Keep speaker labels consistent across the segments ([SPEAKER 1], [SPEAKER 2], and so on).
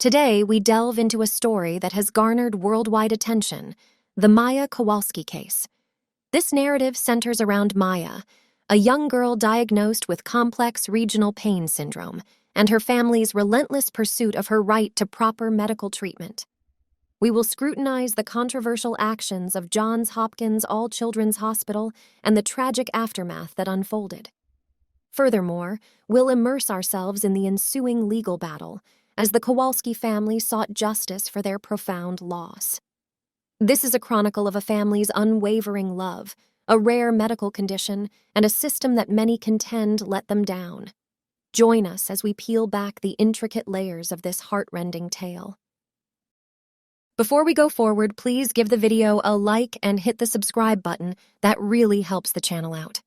[SPEAKER 1] Today, we delve into a story that has garnered worldwide attention, the Maya Kowalski case. This narrative centers around Maya, a young girl diagnosed with complex regional pain syndrome, and her family's relentless pursuit of her right to proper medical treatment. We will scrutinize the controversial actions of Johns Hopkins All-Children's Hospital and the tragic aftermath that unfolded. Furthermore, we'll immerse ourselves in the ensuing legal battle as the Kowalski family sought justice for their profound loss. This is a chronicle of a family's unwavering love, a rare medical condition, and a system that many contend let them down. Join us as we peel back the intricate layers of this heart-rending tale. Before we go forward, please give the video a like and hit the subscribe button. That really helps the channel out.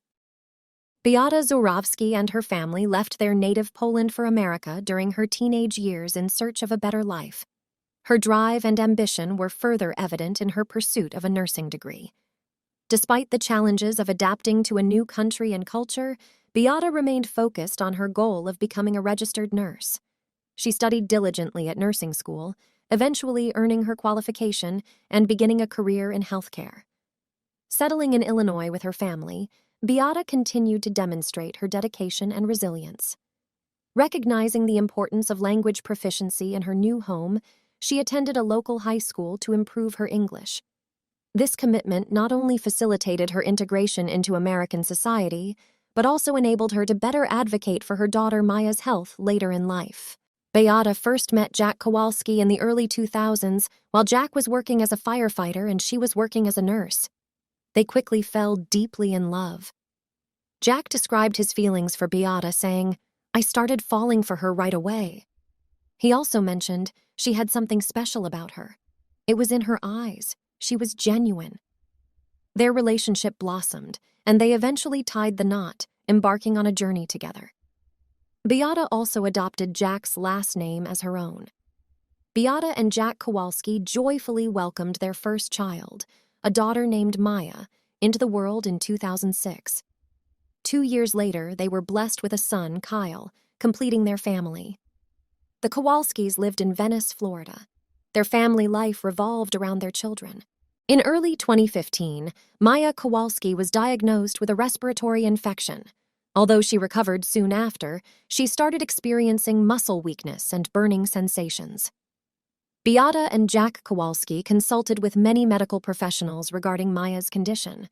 [SPEAKER 1] Beata Żurawski and her family left their native Poland for America during her teenage years in search of a better life. Her drive and ambition were further evident in her pursuit of a nursing degree. Despite the challenges of adapting to a new country and culture, Beata remained focused on her goal of becoming a registered nurse. She studied diligently at nursing school, eventually earning her qualification and beginning a career in healthcare. Settling in Illinois with her family, Beata continued to demonstrate her dedication and resilience. Recognizing the importance of language proficiency in her new home, she attended a local high school to improve her English. This commitment not only facilitated her integration into American society, but also enabled her to better advocate for her daughter Maya's health later in life. Beata first met Jack Kowalski in the early 2000s while Jack was working as a firefighter and she was working as a nurse. They quickly fell deeply in love. Jack described his feelings for Beata, saying, "I started falling for her right away." He also mentioned she had something special about her. It was in her eyes. She was genuine. Their relationship blossomed, and they eventually tied the knot, embarking on a journey together. Beata also adopted Jack's last name as her own. Beata and Jack Kowalski joyfully welcomed their first child, a daughter named Maya, into the world in 2006. 2 years later, they were blessed with a son, Kyle, completing their family. The Kowalskis lived in Venice, Florida. Their family life revolved around their children. In early 2015, Maya Kowalski was diagnosed with a respiratory infection. Although she recovered soon after, she started experiencing muscle weakness and burning sensations. Beata and Jack Kowalski consulted with many medical professionals regarding Maya's condition.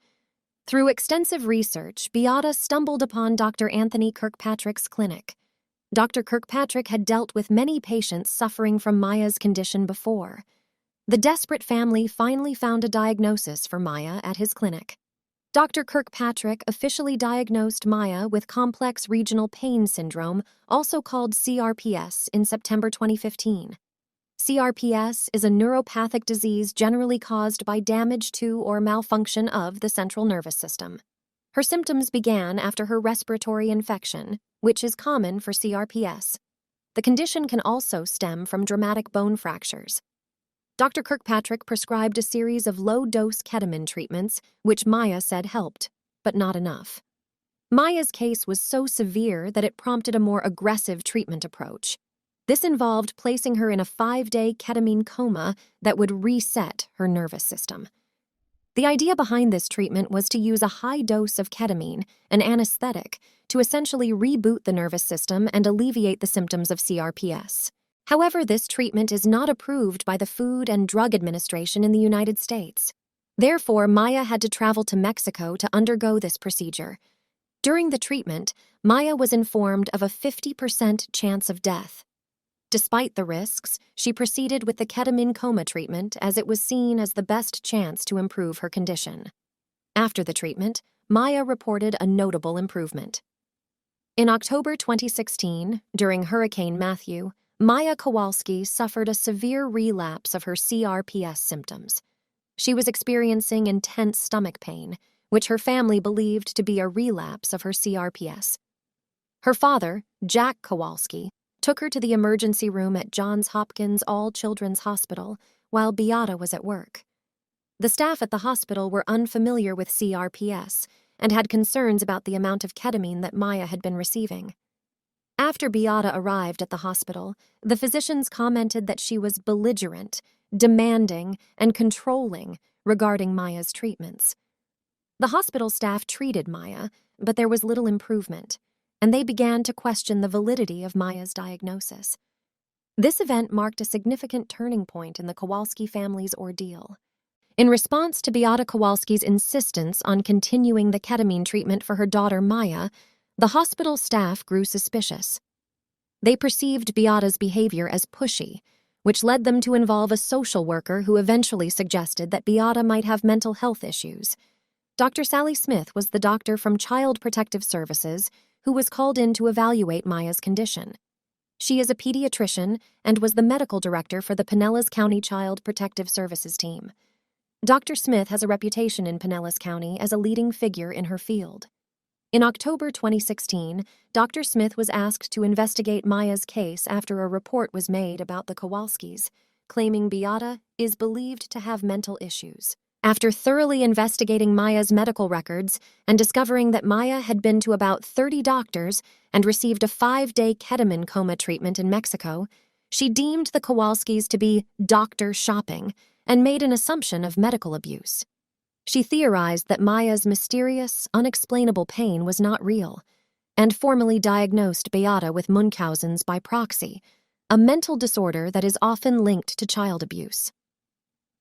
[SPEAKER 1] Through extensive research, Beata stumbled upon Dr. Anthony Kirkpatrick's clinic. Dr. Kirkpatrick had dealt with many patients suffering from Maya's condition before. The desperate family finally found a diagnosis for Maya at his clinic. Dr. Kirkpatrick officially diagnosed Maya with complex regional pain syndrome, also called CRPS, in September 2015. CRPS is a neuropathic disease generally caused by damage to or malfunction of the central nervous system. Her symptoms began after her respiratory infection, which is common for CRPS. The condition can also stem from dramatic bone fractures. Dr. Kirkpatrick prescribed a series of low-dose ketamine treatments, which Maya said helped, but not enough. Maya's case was so severe that it prompted a more aggressive treatment approach. This involved placing her in a 5-day ketamine coma that would reset her nervous system. The idea behind this treatment was to use a high dose of ketamine, an anesthetic, to essentially reboot the nervous system and alleviate the symptoms of CRPS. However, this treatment is not approved by the Food and Drug Administration in the United States. Therefore, Maya had to travel to Mexico to undergo this procedure. During the treatment, Maya was informed of a 50% chance of death. Despite the risks, she proceeded with the ketamine coma treatment as it was seen as the best chance to improve her condition. After the treatment, Maya reported a notable improvement. In October 2016, during Hurricane Matthew, Maya Kowalski suffered a severe relapse of her CRPS symptoms. She was experiencing intense stomach pain, which her family believed to be a relapse of her CRPS. Her father, Jack Kowalski, took her to the emergency room at Johns Hopkins All-Children's Hospital while Beata was at work. The staff at the hospital were unfamiliar with CRPS and had concerns about the amount of ketamine that Maya had been receiving. After Beata arrived at the hospital, the physicians commented that she was belligerent, demanding, and controlling regarding Maya's treatments. The hospital staff treated Maya, but there was little improvement, and they began to question the validity of Maya's diagnosis. This event marked a significant turning point in the Kowalski family's ordeal. In response to Beata Kowalski's insistence on continuing the ketamine treatment for her daughter Maya, the hospital staff grew suspicious. They perceived Beata's behavior as pushy, which led them to involve a social worker who eventually suggested that Beata might have mental health issues. Dr. Sally Smith was the doctor from Child Protective Services who was called in to evaluate Maya's condition. She is a pediatrician and was the medical director for the Pinellas County Child Protective Services team. Dr. Smith has a reputation in Pinellas County as a leading figure in her field. In October 2016, Dr. Smith was asked to investigate Maya's case after a report was made about the Kowalskis, claiming Beata is believed to have mental issues. After thoroughly investigating Maya's medical records and discovering that Maya had been to about 30 doctors and received a 5-day ketamine coma treatment in Mexico, she deemed the Kowalskis to be doctor shopping and made an assumption of medical abuse. She theorized that Maya's mysterious, unexplainable pain was not real, and formally diagnosed Beata with Munchausen's by proxy, a mental disorder that is often linked to child abuse.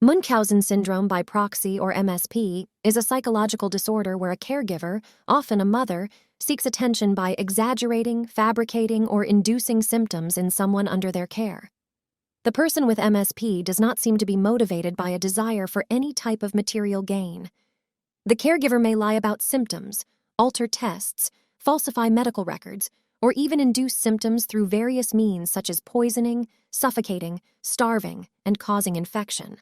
[SPEAKER 1] Munchausen syndrome by proxy, or MSP, is a psychological disorder where a caregiver, often a mother, seeks attention by exaggerating, fabricating, or inducing symptoms in someone under their care. The person with MSP does not seem to be motivated by a desire for any type of material gain. The caregiver may lie about symptoms, alter tests, falsify medical records, or even induce symptoms through various means such as poisoning, suffocating, starving, and causing infection.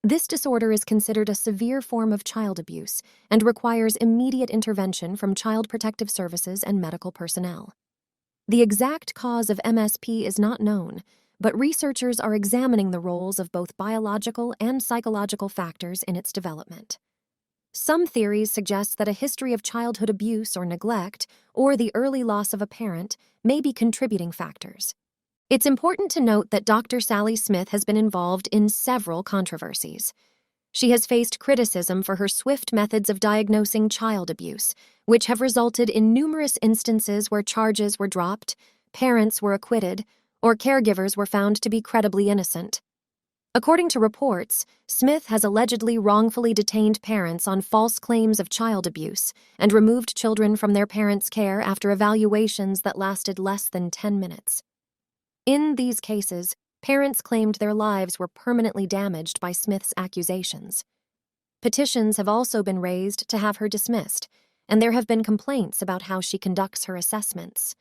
[SPEAKER 1] This disorder is considered a severe form of child abuse and requires immediate intervention from Child Protective Services and medical personnel. The exact cause of MSP is not known, but researchers are examining the roles of both biological and psychological factors in its development. Some theories suggest that a history of childhood abuse or neglect, or the early loss of a parent, may be contributing factors. It's important to note that Dr. Sally Smith has been involved in several controversies. She has faced criticism for her swift methods of diagnosing child abuse, which have resulted in numerous instances where charges were dropped, parents were acquitted, or caregivers were found to be credibly innocent. According to reports, Smith has allegedly wrongfully detained parents on false claims of child abuse and removed children from their parents' care after evaluations that lasted less than 10 minutes. In these cases, parents claimed their lives were permanently damaged by Smith's accusations. Petitions have also been raised to have her dismissed, and there have been complaints about how she conducts her assessments.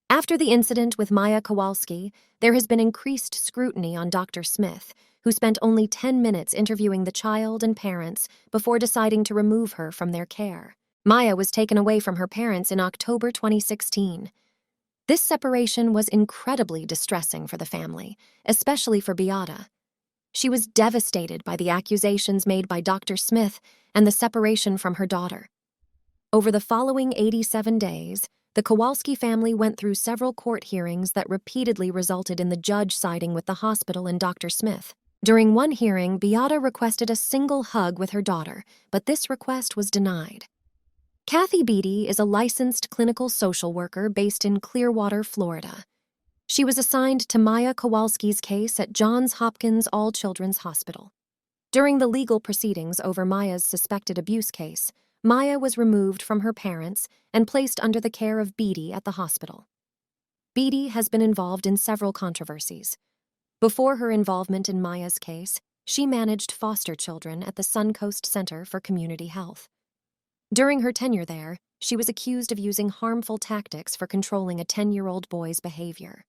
[SPEAKER 1] After the incident with Maya Kowalski, there has been increased scrutiny on Dr. Smith, who spent only 10 minutes interviewing the child and parents before deciding to remove her from their care. Maya was taken away from her parents in October 2016. This separation was incredibly distressing for the family, especially for Beata. She was devastated by the accusations made by Dr. Smith and the separation from her daughter. Over the following 87 days, the Kowalski family went through several court hearings that repeatedly resulted in the judge siding with the hospital and Dr. Smith. During one hearing, Beata requested a single hug with her daughter, but this request was denied. Kathy Beatty is a licensed clinical social worker based in Clearwater, Florida. She was assigned to Maya Kowalski's case at Johns Hopkins All Children's Hospital. During the legal proceedings over Maya's suspected abuse case, Maya was removed from her parents and placed under the care of Beatty at the hospital. Beatty has been involved in several controversies. Before her involvement in Maya's case, she managed foster children at the Suncoast Center for Community Health. During her tenure there, she was accused of using harmful tactics for controlling a 10-year-old boy's behavior.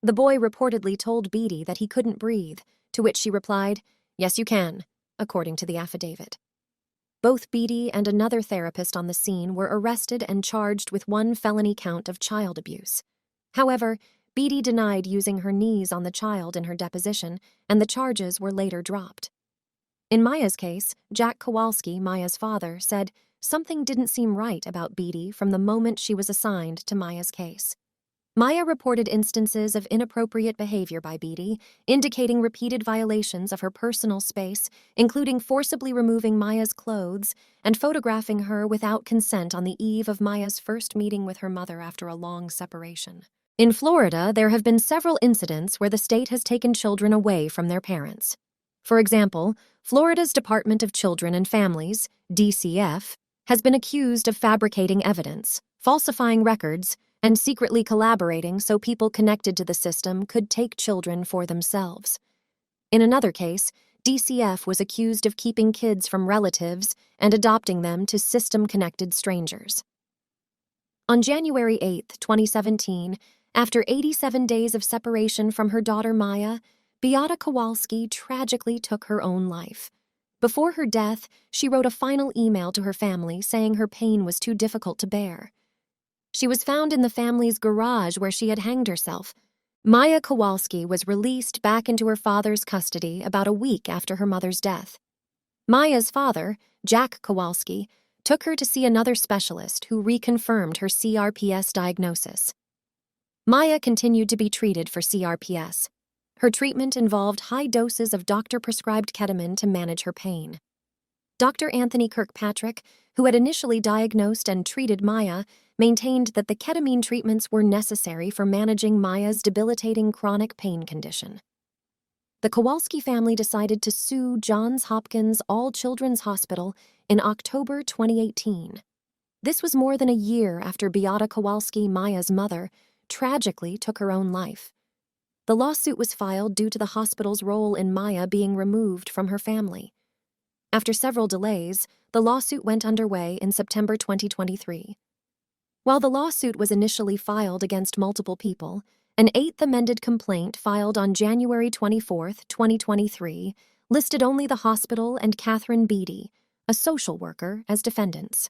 [SPEAKER 1] The boy reportedly told Beatty that he couldn't breathe, to which she replied, "Yes, you can," according to the affidavit. Both Beatty and another therapist on the scene were arrested and charged with one felony count of child abuse. However, Beatty denied using her knees on the child in her deposition, and the charges were later dropped. In Maya's case, Jack Kowalski, Maya's father, said something didn't seem right about Beatty from the moment she was assigned to Maya's case. Maya reported instances of inappropriate behavior by Beatty, indicating repeated violations of her personal space, including forcibly removing Maya's clothes and photographing her without consent on the eve of Maya's first meeting with her mother after a long separation. In Florida, there have been several incidents where the state has taken children away from their parents. For example, Florida's Department of Children and Families, DCF, has been accused of fabricating evidence, falsifying records, and secretly collaborating so people connected to the system could take children for themselves. In another case, DCF was accused of keeping kids from relatives and adopting them to system-connected strangers. On January 8, 2017, after 87 days of separation from her daughter Maya, Maya Kowalski tragically took her own life. Before her death, she wrote a final email to her family saying her pain was too difficult to bear. She was found in the family's garage where she had hanged herself. Maya Kowalski was released back into her father's custody about a week after her mother's death. Maya's father, Jack Kowalski, took her to see another specialist who reconfirmed her CRPS diagnosis. Maya continued to be treated for CRPS. Her treatment involved high doses of doctor-prescribed ketamine to manage her pain. Dr. Anthony Kirkpatrick, who had initially diagnosed and treated Maya, maintained that the ketamine treatments were necessary for managing Maya's debilitating chronic pain condition. The Kowalski family decided to sue Johns Hopkins All-Children's Hospital in October 2018. This was more than a year after Beata Kowalski, Maya's mother, tragically took her own life. The lawsuit was filed due to the hospital's role in Maya being removed from her family. After several delays, the lawsuit went underway in September 2023. While the lawsuit was initially filed against multiple people, an eighth amended complaint filed on January 24, 2023, listed only the hospital and Catherine Beatty, a social worker, as defendants.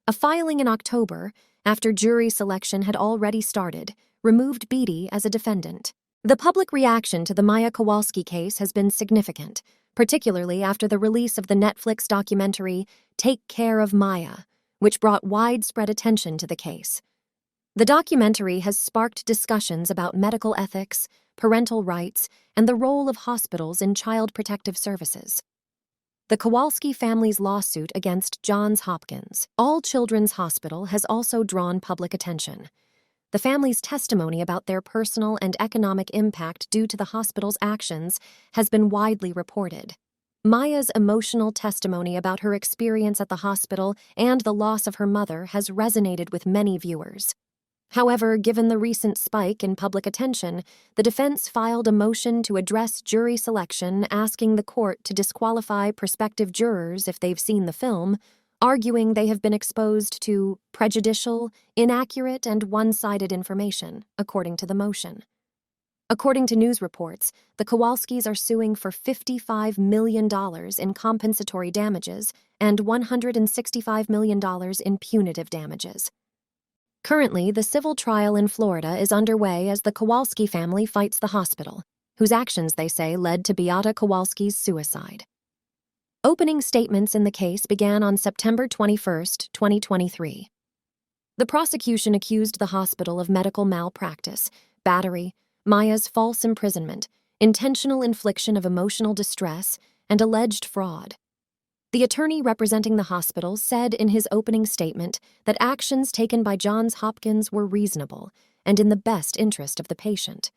[SPEAKER 1] A filing in October, after jury selection had already started, removed Beatty as a defendant. The public reaction to the Maya Kowalski case has been significant, particularly after the release of the Netflix documentary Take Care of Maya, which brought widespread attention to the case. The documentary has sparked discussions about medical ethics, parental rights, and the role of hospitals in child protective services. The Kowalski family's lawsuit against Johns Hopkins All-Children's Hospital has also drawn public attention. The family's testimony about their personal and economic impact due to the hospital's actions has been widely reported. Maya's emotional testimony about her experience at the hospital and the loss of her mother has resonated with many viewers. However, given the recent spike in public attention, the defense filed a motion to address jury selection, asking the court to disqualify prospective jurors if they've seen the film, arguing they have been exposed to prejudicial, inaccurate, and one-sided information, according to the motion. According to news reports, the Kowalskis are suing for $55 million in compensatory damages and $165 million in punitive damages. Currently, the civil trial in Florida is underway as the Kowalski family fights the hospital, whose actions, they say, led to Beata Kowalski's suicide. Opening statements in the case began on September 21, 2023. The prosecution accused the hospital of medical malpractice, battery, Maya's false imprisonment, intentional infliction of emotional distress, and alleged fraud. The attorney representing the hospital said in his opening statement that actions taken by Johns Hopkins were reasonable and in the best interest of the patient.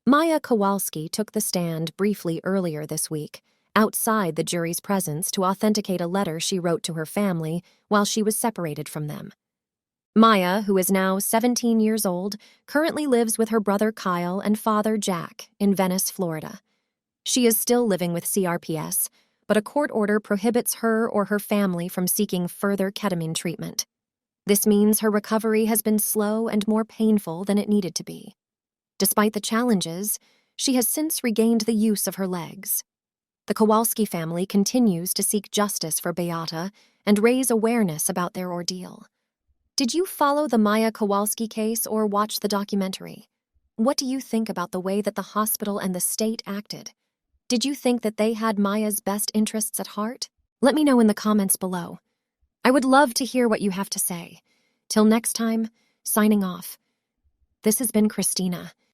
[SPEAKER 1] Maya Kowalski took the stand briefly earlier this week, outside the jury's presence, to authenticate a letter she wrote to her family while she was separated from them. Maya, who is now 17 years old, currently lives with her brother Kyle and father Jack in Venice, Florida. She is still living with CRPS, but a court order prohibits her or her family from seeking further ketamine treatment. This means her recovery has been slow and more painful than it needed to be. Despite the challenges, she has since regained the use of her legs. The Kowalski family continues to seek justice for Beata and raise awareness about their ordeal. Did you follow the Maya Kowalski case or watch the documentary? What do you think about the way that the hospital and the state acted? Did you think that they had Maya's best interests at heart? Let me know in the comments below. I would love to hear what you have to say. Till next time, signing off. This has been Christina.